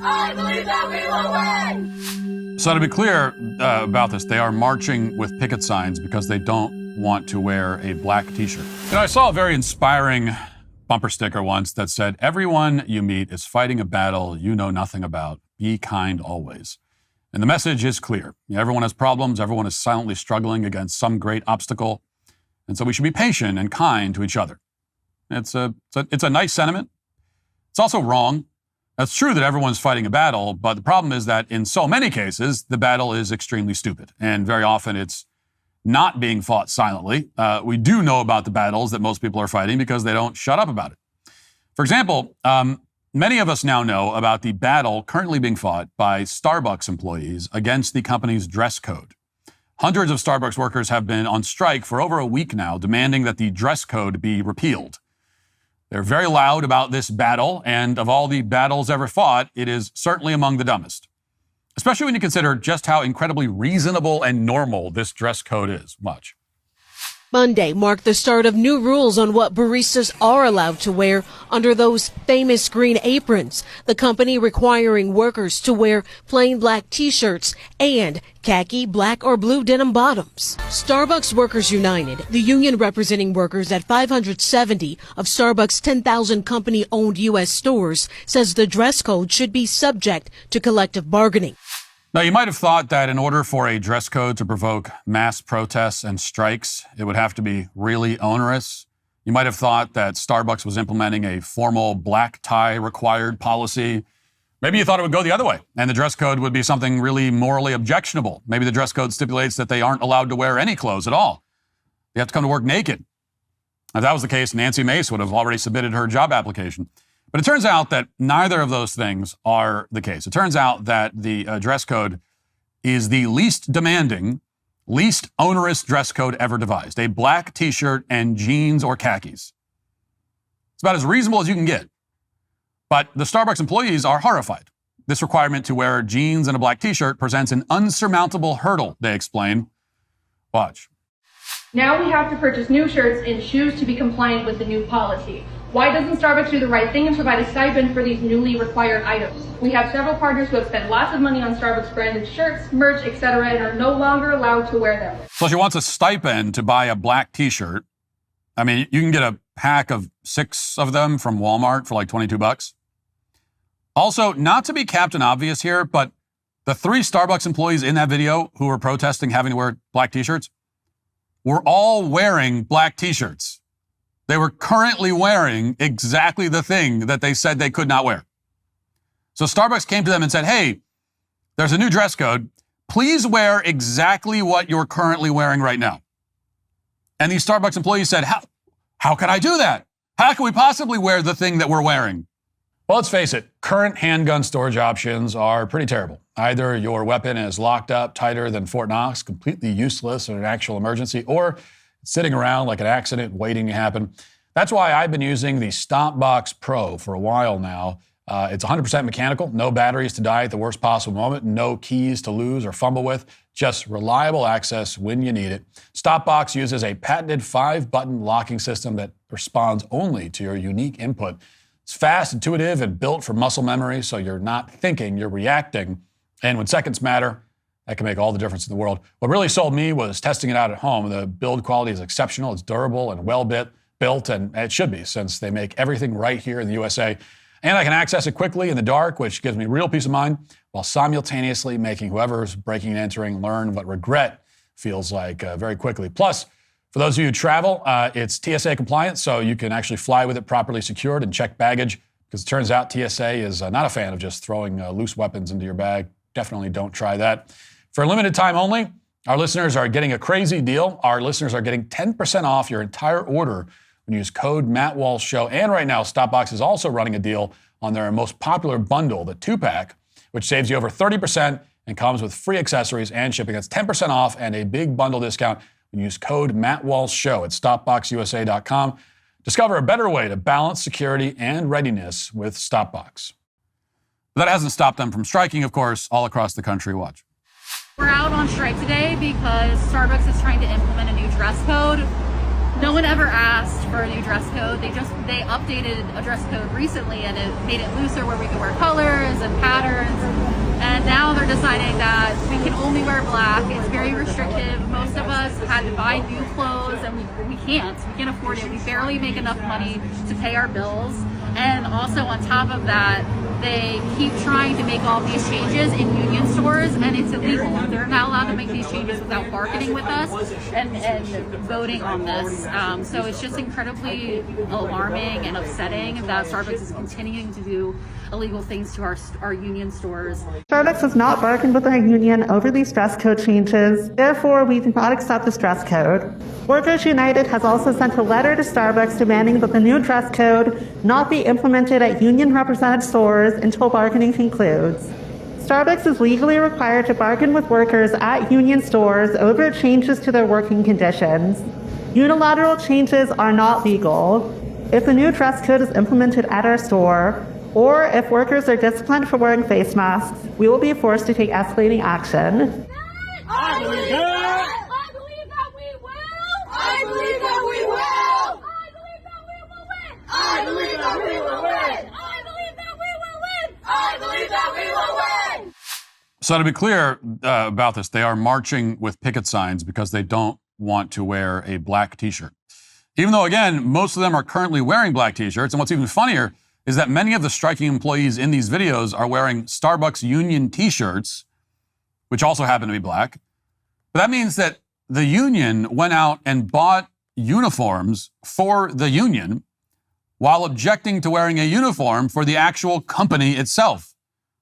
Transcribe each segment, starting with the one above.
I believe that we will win! So to be clear about this, they are marching with picket signs because they don't want to wear a black t-shirt. You know, I saw a very inspiring bumper sticker once that said, "Everyone you meet is fighting a battle you know nothing about. Be kind always." And the message is clear. Everyone has problems. Everyone is silently struggling against some great obstacle. And so we should be patient and kind to each other. It's a nice sentiment. It's also wrong. It's true that everyone's fighting a battle, but the problem is that in so many cases, the battle is extremely stupid. And very often it's not being fought silently. We do know about the battles that most people are fighting because they don't shut up about it. For example, many of us now know about the battle currently being fought by Starbucks employees against the company's dress code. Hundreds of Starbucks workers have been on strike for over a week now, demanding that the dress code be repealed. They're very loud about this battle, and of all the battles ever fought, it is certainly among the dumbest. Especially when you consider just how incredibly reasonable and normal this dress code is. Watch. Monday marked the start of new rules on what baristas are allowed to wear under those famous green aprons, the company requiring workers to wear plain black t-shirts and khaki, black, or blue denim bottoms. Starbucks Workers United, the union representing workers at 570 of Starbucks' 10,000 company-owned U.S. stores, says the dress code should be subject to collective bargaining. Now, you might have thought that in order for a dress code to provoke mass protests and strikes, it would have to be really onerous. You might have thought that Starbucks was implementing a formal black tie required policy. Maybe you thought it would go the other way, and the dress code would be something really morally objectionable. Maybe the dress code stipulates that they aren't allowed to wear any clothes at all. They have to come to work naked. If that was the case, Nancy Mace would have already submitted her job application. But it turns out that neither of those things are the case. It turns out that the dress code is the least demanding, least onerous dress code ever devised. A black t-shirt and jeans or khakis. It's about as reasonable as you can get. But the Starbucks employees are horrified. This requirement to wear jeans and a black t-shirt presents an unsurmountable hurdle, they explain. Watch. Now we have to purchase new shirts and shoes to be compliant with the new policy. Why doesn't Starbucks do the right thing and provide a stipend for these newly required items? We have several partners who have spent lots of money on Starbucks branded shirts, merch, etc., and are no longer allowed to wear them. So she wants a stipend to buy a black t-shirt. I mean, you can get a pack of 6 of them from Walmart for like $22. Also, not to be Captain Obvious here, but the 3 Starbucks employees in that video who were protesting having to wear black t-shirts were all wearing black t-shirts. They were currently wearing exactly the thing that they said they could not wear. So Starbucks came to them and said, "Hey, there's a new dress code. Please wear exactly what you're currently wearing right now." And these Starbucks employees said, how can I do that? How can we possibly wear the thing that we're wearing? Well, let's face it, current handgun storage options are pretty terrible. Either your weapon is locked up tighter than Fort Knox, completely useless in an actual emergency, or sitting around like an accident waiting to happen. That's why I've been using the StopBox Pro for a while now. It's 100% mechanical, no batteries to die at the worst possible moment, no keys to lose or fumble with, just reliable access when you need it. StopBox uses a patented 5-button locking system that responds only to your unique input. It's fast, intuitive, and built for muscle memory, so you're not thinking, you're reacting. And when seconds matter, that can make all the difference in the world. What really sold me was testing it out at home. The build quality is exceptional. It's durable and well built, and it should be since they make everything right here in the USA. And I can access it quickly in the dark, which gives me real peace of mind, while simultaneously making whoever's breaking and entering learn what regret feels like very quickly. Plus, for those of you who travel, it's TSA compliant, so you can actually fly with it properly secured and check baggage, because it turns out TSA is not a fan of just throwing loose weapons into your bag. Definitely don't try that. For a limited time only, our listeners are getting a crazy deal. Our listeners are getting 10% off your entire order when you use code MattWalshShow. And right now, StopBox is also running a deal on their most popular bundle, the 2-pack, which saves you over 30% and comes with free accessories and shipping. That's 10% off and a big bundle discount when you use code MattWalshShow at StopBoxUSA.com. Discover a better way to balance security and readiness with StopBox. That hasn't stopped them from striking, of course, all across the country. Watch. We're out on strike today because Starbucks is trying to implement a new dress code. No one ever asked for a new dress code. They updated a dress code recently, and it made it looser where we could wear colors and patterns. And now they're deciding that we can only wear black. It's very restrictive. Most of us had to buy new clothes, and we can't afford it. We barely make enough money to pay our bills. And also on top of that, they keep trying to make all these changes in union stores, and it's illegal. They're not allowed to make these changes without bargaining with us and voting on this. So it's just incredibly alarming and upsetting that Starbucks is continuing to do illegal things to our union stores. Starbucks has not bargained with our union over these dress code changes. Therefore, we do not accept this dress code. Workers United has also sent a letter to Starbucks demanding that the new dress code not be implemented at union-represented stores until bargaining concludes. Starbucks is legally required to bargain with workers at union stores over changes to their working conditions. Unilateral changes are not legal. If the new dress code is implemented at our store, or if workers are disciplined for wearing face masks, we will be forced to take escalating action. I believe that. I believe that we will. I believe that we will. I believe that we will win. I believe that we will win. I believe that we will win. I believe that we will win. So to be clear about this, they are marching with picket signs because they don't want to wear a black T-shirt. Even though, again, most of them are currently wearing black T-shirts. And what's even funnier is that many of the striking employees in these videos are wearing Starbucks union T-shirts, which also happen to be black. But that means that the union went out and bought uniforms for the union while objecting to wearing a uniform for the actual company itself.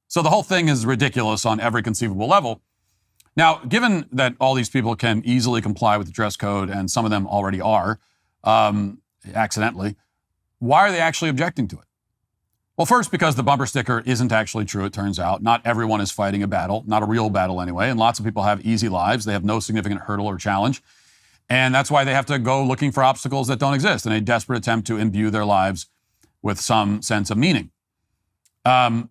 So the whole thing is ridiculous on every conceivable level. Now, given that all these people can easily comply with the dress code, and some of them already are, accidentally, why are they actually objecting to it? Well, first, because the bumper sticker isn't actually true, it turns out. Not everyone is fighting a battle, not a real battle anyway, and lots of people have easy lives. They have no significant hurdle or challenge, and that's why they have to go looking for obstacles that don't exist in a desperate attempt to imbue their lives with some sense of meaning. And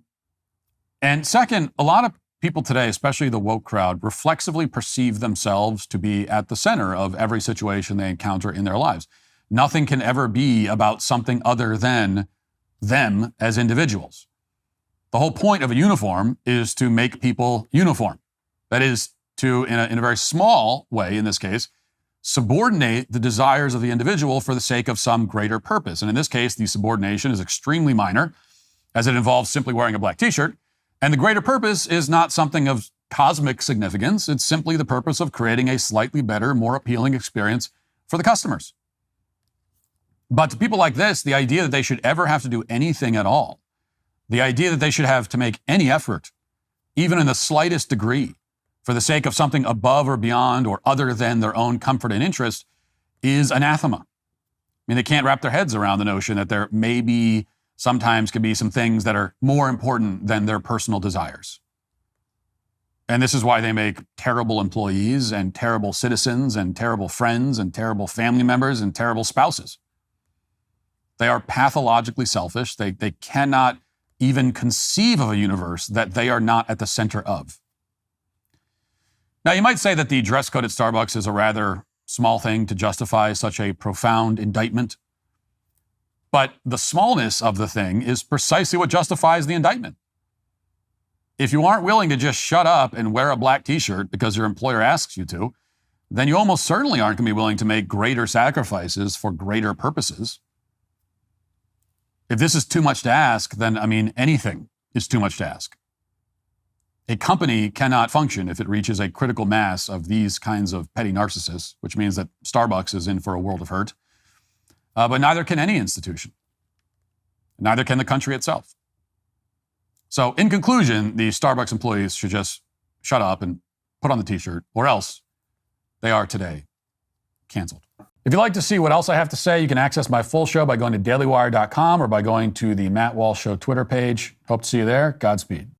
second, a lot of people today, especially the woke crowd, reflexively perceive themselves to be at the center of every situation they encounter in their lives. Nothing can ever be about something other than them as individuals. The whole point of a uniform is to make people uniform. That is to, in a very small way, in this case, subordinate the desires of the individual for the sake of some greater purpose. And in this case, the subordination is extremely minor, as it involves simply wearing a black T-shirt. And the greater purpose is not something of cosmic significance. It's simply the purpose of creating a slightly better, more appealing experience for the customers. But to people like this, the idea that they should ever have to do anything at all, the idea that they should have to make any effort, even in the slightest degree, for the sake of something above or beyond or other than their own comfort and interest, is anathema. I mean, they can't wrap their heads around the notion that there maybe sometimes could be some things that are more important than their personal desires. And this is why they make terrible employees and terrible citizens and terrible friends and terrible family members and terrible spouses. They are pathologically selfish. They cannot even conceive of a universe that they are not at the center of. Now, you might say that the dress code at Starbucks is a rather small thing to justify such a profound indictment. But the smallness of the thing is precisely what justifies the indictment. If you aren't willing to just shut up and wear a black T-shirt because your employer asks you to, then you almost certainly aren't going to be willing to make greater sacrifices for greater purposes. If this is too much to ask, then, anything is too much to ask. A company cannot function if it reaches a critical mass of these kinds of petty narcissists, which means that Starbucks is in for a world of hurt. But neither can any institution. Neither can the country itself. So, in conclusion, the Starbucks employees should just shut up and put on the T-shirt, or else they are today canceled. If you'd like to see what else I have to say, you can access my full show by going to dailywire.com or by going to the Matt Walsh Show Twitter page. Hope to see you there. Godspeed.